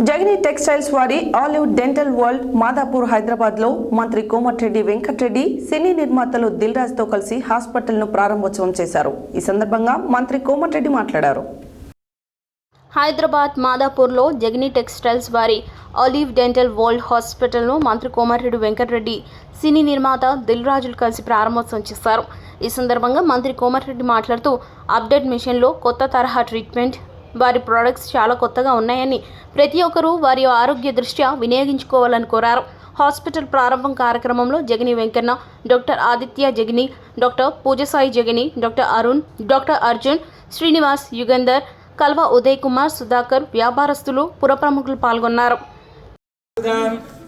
Jagani textiles వారి olive dental world Madhapur Hyderabad లో మంత్రి కోమటిరెడ్డి వెంకటరెడ్డి సినీ నిర్మాతలు దిల్ రాజ్ తో కలిసి హాస్పిటల్ ను ప్రారంభోత్సవం చేశారు. ఈ సందర్భంగా మంత్రి కోమటిరెడ్డి మాట్లాడారు. హైదరాబాద్ మాదాపూర్లో జగనీ టెక్స్టైల్స్ వారి ఆలివ్ డెంటల్ వరల్డ్ హాస్పిటల్ను మంత్రి కోమటిరెడ్డి వెంకటరెడ్డి సినీ నిర్మాత దిల్ రాజులు కలిసి ప్రారంభోత్సవం చేశారు. ఈ సందర్భంగా మంత్రి కోమటిరెడ్డి మాట్లాడుతూ అప్డేట్ మిషన్లో కొత్త తరహా ట్రీట్మెంట్, వారి ప్రొడక్ట్స్ చాలా కొత్తగా ఉన్నాయని ప్రతి ఒక్కరూ వారి ఆరోగ్య దృష్ట్యా వినియోగించుకోవాలని కోరారు. హాస్పిటల్ ప్రారంభం కార్యక్రమంలో Jagani Venkanna, doctor Aditya Jagani, doctor Pujasai Jagani, doctor Arun, doctor Arjun, Srinivas, Yugandhar, Kalva Uday Kumar, Sudhakar, వ్యాపారస్తులు, పురప్రముఖులు పాల్గొన్నారు.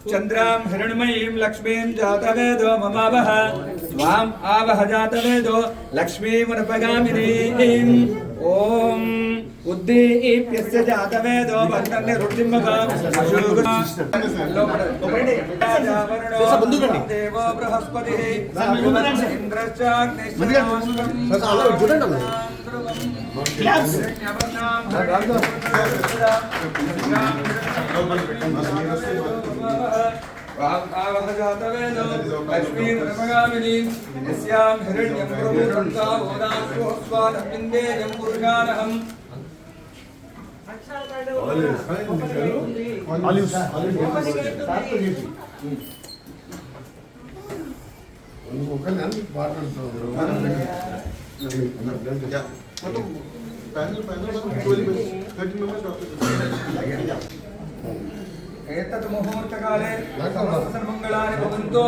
चंद्रां हिरण्मयीं लक्ष्मीं जातवेदो ममावह स्वाम आवह जातवेदो लक्ष्मीमुपगामिनीं ओम उद्दीप्यस्य जातवेदो वर्णनिरुद्धिमगाम् अशुभम् देवो बृहस्पतिः आवह जातवेदो लक्ष्मीमुपगामिनीं यस्यां हिरण्यं प्रभुसंता बोधास्वादमिन्देयं पुरुषानहम् एतत् मुहूर्तकाले सर्वमङ्गलानि भवन्तु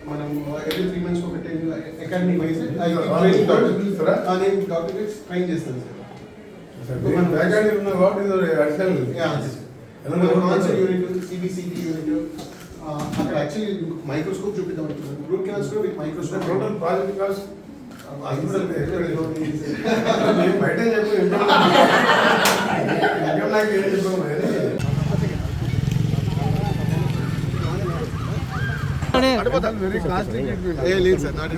మనం every 3 months ఒకటి అకాడమీ వైజ్ డాక్టర్స్ ట్రైన్ చేస్తాను సార్. మన ఫ్యాకల్టీ ఉన్న what is additional unit CBCT unit అక్కడ యాక్చువల్లీ మైక్రోస్కోప్ చూపిద్దాం రూట్ కెనాల్స్ లో with microscope total project cost బయట చెప్పు నాకు ఏం చెప్పాము వెరీ కాస్ట్లీ లేదు సార్ నాట్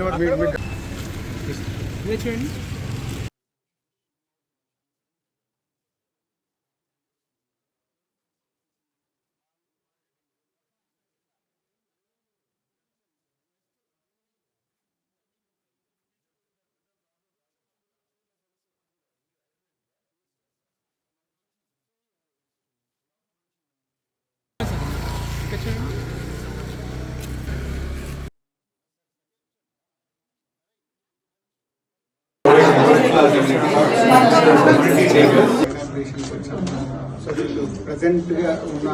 సో వీళ్ళు ప్రజెంట్గా ఉన్న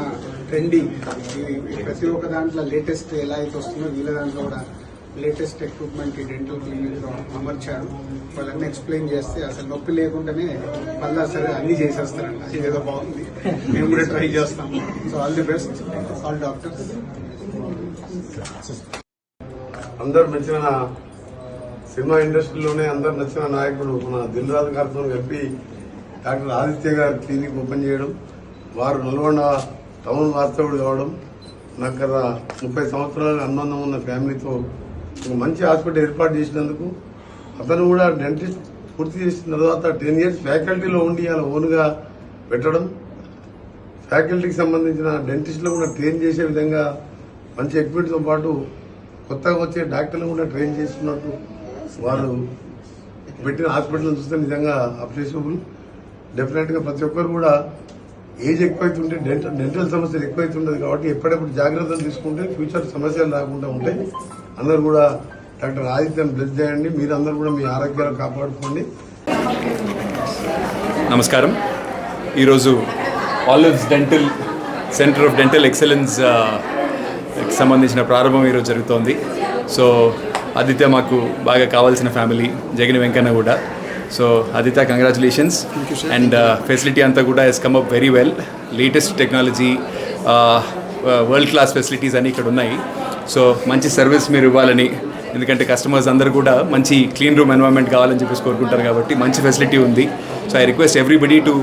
ట్రెండింగ్ ప్రతి ఒక్క దాంట్లో లేటెస్ట్ ఎలా అయితే వస్తుందో వీళ్ళ దాంట్లో కూడా లేటెస్ట్ ఎక్విప్మెంట్ డెంటల్ క్లినిక్లో అమర్చారు. వాళ్ళన్నీ ఎక్స్ప్లెయిన్ చేస్తే అసలు నొప్పి లేకుండానే మళ్ళీ సరే అన్ని చేసేస్తారండి. అది ఏదో బాగుంది, మేము కూడా ట్రై చేస్తాం. So all the best all doctors. అందరు మెచ్చిన సినిమా ఇండస్ట్రీలోనే అందరు నచ్చిన నాయకుడు మన దిల్ రాజు గారితో కలిపి డాక్టర్ ఆదిత్య గారు క్లినిక్ ఓపెన్ చేయడం, వారు నల్గొండ టౌన్ వాస్తవుడు కావడం, నాకు 30 సంవత్సరాల అనుబంధం ఉన్న ఫ్యామిలీతో ఒక మంచి హాస్పిటల్ ఏర్పాటు చేసినందుకు, అతను కూడా డెంటిస్ట్ పూర్తి చేసిన తర్వాత 10 years ఫ్యాకల్టీలో ఉండి అలా ఓన్గా పెట్టడం, ఫ్యాకల్టీకి సంబంధించిన డెంటిస్టులు కూడా ట్రైన్ చేసే విధంగా మంచి ఎక్విప్మెంట్తో పాటు కొత్తగా వచ్చే డాక్టర్లు కూడా ట్రైన్ చేస్తున్నట్టు వారు పెట్టిన హాస్పిటల్ చూస్తే నిజంగా అప్రిషియబుల్. డెఫినెట్గా ప్రతి ఒక్కరు కూడా ఏజ్ ఎక్కువైతుంటే డెంటల్ సమస్యలు ఎక్కువైతుంటది కాబట్టి ఎప్పటికప్పుడు జాగ్రత్తలు తీసుకుంటే ఫ్యూచర్ సమస్యలు రాకుండా ఉంటాయి. అందరూ కూడా డాక్టర్ ఆదిత్యను బ్లెస్ చేయండి. మీరందరూ కూడా మీ ఆరోగ్యాలు కాపాడుకోండి. నమస్కారం. ఈరోజు olives dental centre of dental excellence సంబంధించిన ప్రారంభం ఈరోజు జరుగుతోంది. సో ఆదిత్య మాకు బాగా కావాల్సిన ఫ్యామిలీ, జగన్ వెంకన్న కూడా. So Aditya, congratulations. And facility అంతా కూడా has come up very well. Latest technology, world class facilities అన్నీ ఇక్కడ ఉన్నాయి. సో మంచి సర్వీస్ మీరు ఇవ్వాలని, ఎందుకంటే కస్టమర్స్ అందరూ కూడా మంచి క్లీన్ రూమ్ ఎన్వైర్న్మెంట్ కావాలని చెప్పేసి కోరుకుంటారు కాబట్టి మంచి ఫెసిలిటీ ఉంది. So I request everybody to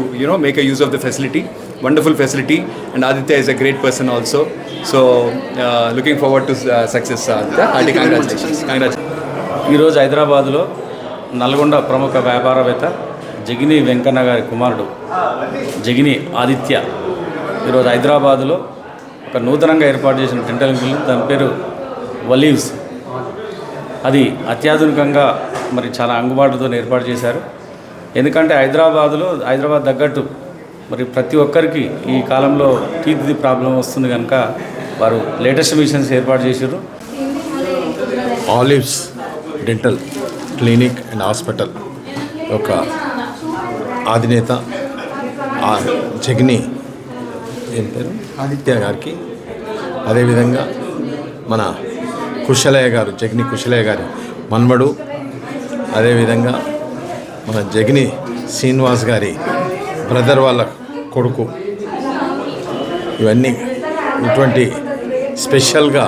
make a use of the facility. Wonderful facility. And Aditya is a great person also. So looking forward to success Aditya. Hearty congratulations. ఈరోజు హైదరాబాదులో నల్గొండ ప్రముఖ వ్యాపారవేత్త జగిని వెంకన్న గారి కుమారుడు జగిని ఆదిత్య ఈరోజు హైదరాబాదులో ఒక నూతనంగా ఏర్పాటు చేసిన డెంటల్ క్లినిక్, దాని పేరు ఒలివ్స్. అది అత్యాధునికంగా మరి చాలా అందుబాటుతో ఏర్పాటు చేశారు. ఎందుకంటే హైదరాబాద్ తగ్గట్టు మరి ప్రతి ఒక్కరికి ఈ కాలంలో టీత్ ప్రాబ్లం వస్తుంది కనుక వారు లేటెస్ట్ మిషన్స్ ఏర్పాటు చేశారు. Olives dental clinic and hospital యొక్క అధినేత జగిని ఏం పేరు ఆదిత్య గారికి, అదేవిధంగా మన కుశలయ్య గారు, జగిని కుశలయ్య గారి మన్మడు, అదేవిధంగా మన జగిని శ్రీనివాస్ గారి బ్రదర్ వాళ్ళ కొడుకు, ఇవన్నీ ఇటువంటి స్పెషల్గా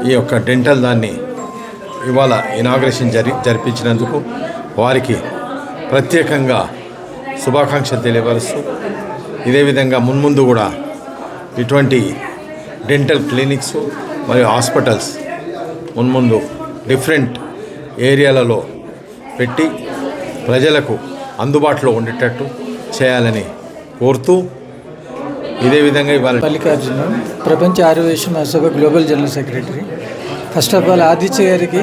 ఈ యొక్క డెంటల్ దాన్ని ఇవాళ ఇనాగ్రేషన్ జరిపించినందుకు వారికి ప్రత్యేకంగా శుభాకాంక్షలు తెలియపరుస్తూ, ఇదే విధంగా మున్ముందు కూడా ఇటువంటి డెంటల్ క్లినిక్స్ మరియు హాస్పిటల్స్ మున్ముందు డిఫరెంట్ ఏరియాలలో పెట్టి ప్రజలకు అందుబాటులో ఉండేటట్టు చేయాలని కోరుతూ, ఇదే విధంగా ఇవాళ మల్లికార్జున, ప్రపంచ ఆయుర్వేద మహాసభ global general secretary. First of all Aditya గారికి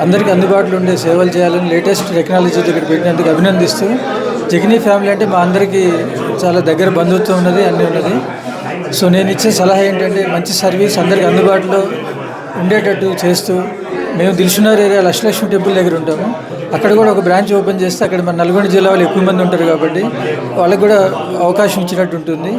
అందరికీ అందుబాటులో ఉండే సేవలు చేయాలని లేటెస్ట్ టెక్నాలజీ దగ్గర పెట్టినందుకు అభినందిస్తూ, జగిని ఫ్యామిలీ అంటే మా అందరికీ చాలా దగ్గర బంధుత్వం ఉన్నది, అన్నీ ఉన్నది. సో నేను ఇచ్చే సలహా ఏంటంటే మంచి సర్వీస్ అందరికీ అందుబాటులో ఉండేటట్టు చేస్తూ, మేము దిల్సుఖ్నగర్ ఏరియా లక్ష్మీ టెంపుల్ దగ్గర ఉంటాము. అక్కడ కూడా ఒక బ్రాంచ్ ఓపెన్ చేస్తే అక్కడ మన నల్గొండ జిల్లా వాళ్ళు ఎక్కువ మంది ఉంటారు కాబట్టి వాళ్ళకు కూడా అవకాశం ఇచ్చినట్టు ఉంటుంది.